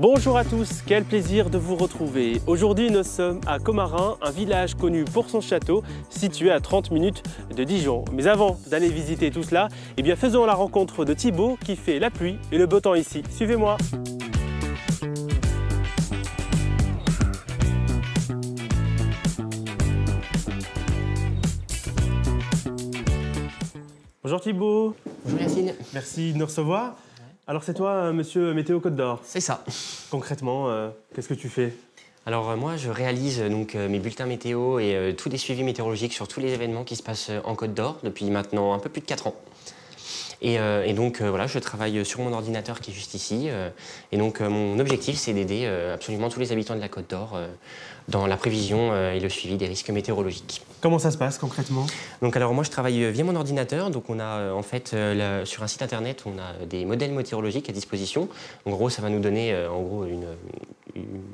Bonjour à tous, quel plaisir de vous retrouver. Aujourd'hui nous sommes à Commarin, un village connu pour son château, situé à 30 minutes de Dijon. Mais avant d'aller visiter tout cela, eh bien faisons la rencontre de Thibaut qui fait la pluie et le beau temps ici. Suivez-moi. Bonjour Thibaut. Bonjour Yacine. Merci de nous recevoir. Alors c'est toi, monsieur Météo Côte d'Or? C'est ça. Concrètement, qu'est-ce que tu fais? Alors moi, je réalise mes bulletins météo et tous les suivis météorologiques sur tous les événements qui se passent en Côte d'Or depuis maintenant un peu plus de 4 ans. Voilà, je travaille sur mon ordinateur qui est juste ici. Mon objectif, c'est d'aider absolument tous les habitants de la Côte d'Or dans la prévision et le suivi des risques météorologiques. Comment ça se passe concrètement? Alors moi, je travaille via mon ordinateur. Donc on a sur un site internet, on a des modèles météorologiques à disposition. En gros, ça va nous donner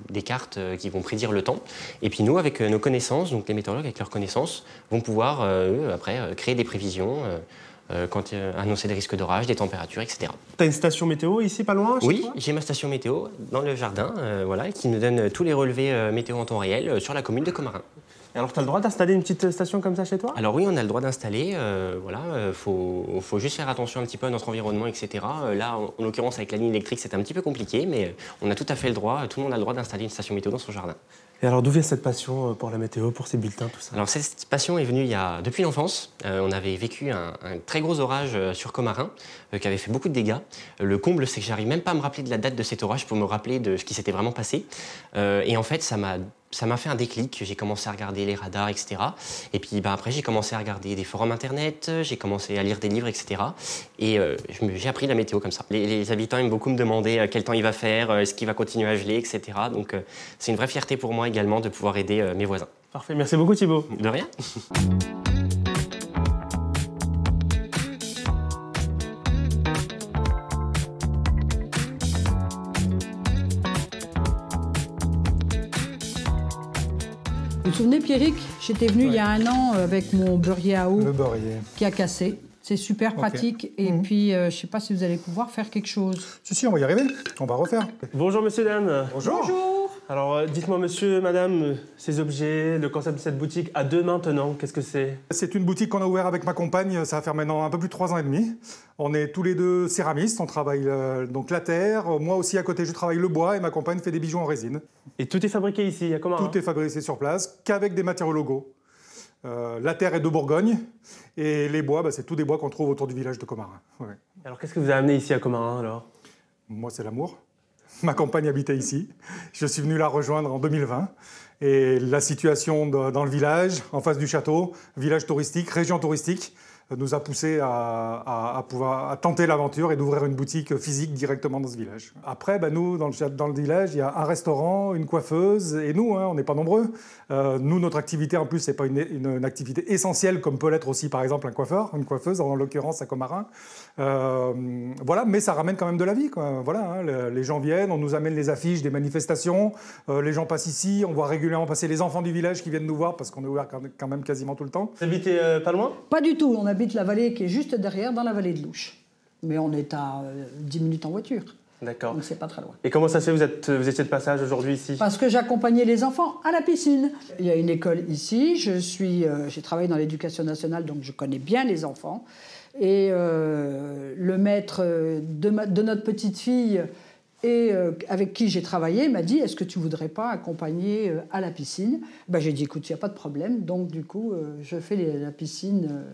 des cartes qui vont prédire le temps. Et puis nous, avec nos connaissances, donc les météorologues avec leurs connaissances, vont pouvoir après créer des prévisions. Annoncer des risques d'orage, des températures, etc. Tu as une station météo ici, pas loin? Oui, j'ai ma station météo dans le jardin, qui nous donne tous les relevés météo en temps réel sur la commune de Commarin. Et alors, tu as le droit d'installer une petite station comme ça chez toi? Alors oui, on a le droit d'installer, faut juste faire attention un petit peu à notre environnement, etc. Là, en l'occurrence, avec la ligne électrique, c'est un petit peu compliqué, mais on a tout à fait le droit, tout le monde a le droit d'installer une station météo dans son jardin. Et alors, d'où vient cette passion pour la météo, pour ces bulletins, tout ça? Alors, cette passion est venue depuis l'enfance. On avait vécu un très gros orage sur Commarin, qui avait fait beaucoup de dégâts. Le comble, c'est que j'arrive même pas à me rappeler de la date de cet orage pour me rappeler de ce qui s'était vraiment passé. Et en fait, ça m'a fait un déclic. J'ai commencé à regarder les radars, etc. Et puis après, j'ai commencé à regarder des forums internet, j'ai commencé à lire des livres, etc. Et j'ai appris la météo comme ça. Les habitants aiment beaucoup me demander quel temps il va faire, est-ce qu'il va continuer à geler, etc. Donc c'est une vraie fierté pour moi également de pouvoir aider mes voisins. Parfait, merci beaucoup Thibaut. De rien. Vous vous souvenez, Pierrick, j'étais venue il y a 1 an avec mon beurrier à eau qui a cassé. C'est super pratique. Et puis, je ne sais pas si vous allez pouvoir faire quelque chose. Si, on va y arriver. On va refaire. Bonjour monsieur, dame. Bonjour. Bonjour. Alors, dites-moi monsieur, madame, ces objets, le concept de cette boutique à 2 maintenant, qu'est-ce que c'est? C'est une boutique qu'on a ouverte avec ma compagne, ça va faire maintenant un peu plus de 3 ans et demi. On est tous les deux céramistes, on travaille donc la terre. Moi aussi, à côté, je travaille le bois et ma compagne fait des bijoux en résine. Et tout est fabriqué ici, à Commarin? Tout est fabriqué sur place, qu'avec des matériaux locaux. La terre est de Bourgogne et les bois, c'est tous des bois qu'on trouve autour du village de Commarin. Ouais. Alors, qu'est-ce que vous a amené ici à Commarin, alors? Moi, c'est l'amour. Ma compagne habitait ici. Je suis venu la rejoindre en 2020. Et la situation dans le village, en face du château, village touristique, région touristique, nous a poussé à tenter l'aventure et d'ouvrir une boutique physique directement dans ce village. Après, nous, dans le village, il y a un restaurant, une coiffeuse et nous, on n'est pas nombreux. Nous, notre activité, en plus, c'est pas une activité essentielle comme peut l'être aussi, par exemple, un coiffeur, une coiffeuse, en l'occurrence à Commarin. Voilà, mais ça ramène quand même de la vie, quoi. Voilà, les gens viennent, on nous amène les affiches des manifestations, les gens passent ici, on voit régulièrement passer les enfants du village qui viennent nous voir parce qu'on est ouvert quand même quasiment tout le temps. Vous habitez pas loin? Pas du tout. On habite la vallée qui est juste derrière, dans la vallée de l'Ouche. Mais on est à 10 minutes en voiture. D'accord. Donc c'est pas très loin. Et comment ça se fait, vous étiez de passage aujourd'hui ici? Parce que j'accompagnais les enfants à la piscine. Il y a une école ici. J'ai travaillé dans l'éducation nationale, donc je connais bien les enfants. Et le maître de notre petite fille et avec qui j'ai travaillé m'a dit « Est-ce que tu voudrais pas accompagner à la piscine ?» J'ai dit « Écoute, il n'y a pas de problème. » Donc du coup, je fais la piscine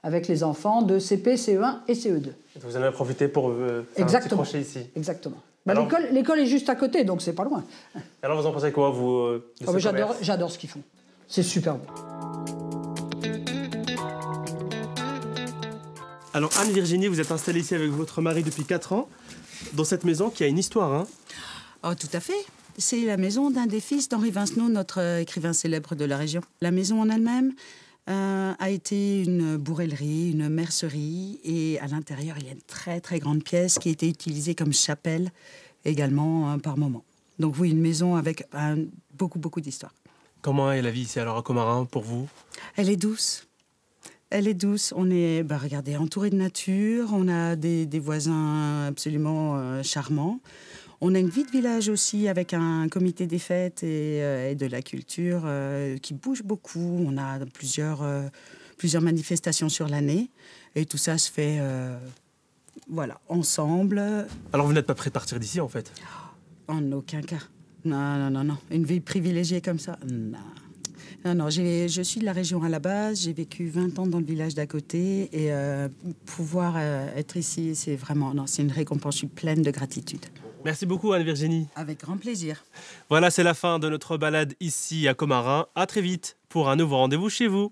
avec les enfants de CP, CE1 et CE2. Vous en avez profité pour faire un petit crochet ici? Exactement. Alors, l'école est juste à côté, donc c'est pas loin. Alors vous en pensez quoi, vous, de ce commerce? J'adore ce qu'ils font. C'est super beau. Alors Anne-Virginie, vous êtes installée ici avec votre mari depuis 4 ans, dans cette maison qui a une histoire, hein? Oh, tout à fait. C'est la maison d'un des fils d'Henri Vincenot, notre écrivain célèbre de la région. La maison en elle-même a été une bourrellerie, une mercerie, et à l'intérieur, il y a une très très grande pièce qui a été utilisée comme chapelle également par moment. Donc oui, une maison avec beaucoup d'histoire. Comment est la vie ici alors à Commarin pour vous? Elle est douce. Elle est douce. On est, regardez, entouré de nature. On a des voisins absolument charmants. On a une vie de village aussi avec un comité des fêtes et de la culture qui bouge beaucoup. On a plusieurs manifestations sur l'année et tout ça se fait voilà, ensemble. Alors vous n'êtes pas prêt de partir d'ici en fait? En aucun cas. Non. Une vie privilégiée comme ça, non. Non, je suis de la région à la base, j'ai vécu 20 ans dans le village d'à côté et pouvoir être ici, c'est vraiment, non, c'est une récompense, je suis pleine de gratitude. Merci beaucoup Anne-Virginie. Avec grand plaisir. Voilà, c'est la fin de notre balade ici à Commarin. À très vite pour un nouveau rendez-vous chez vous.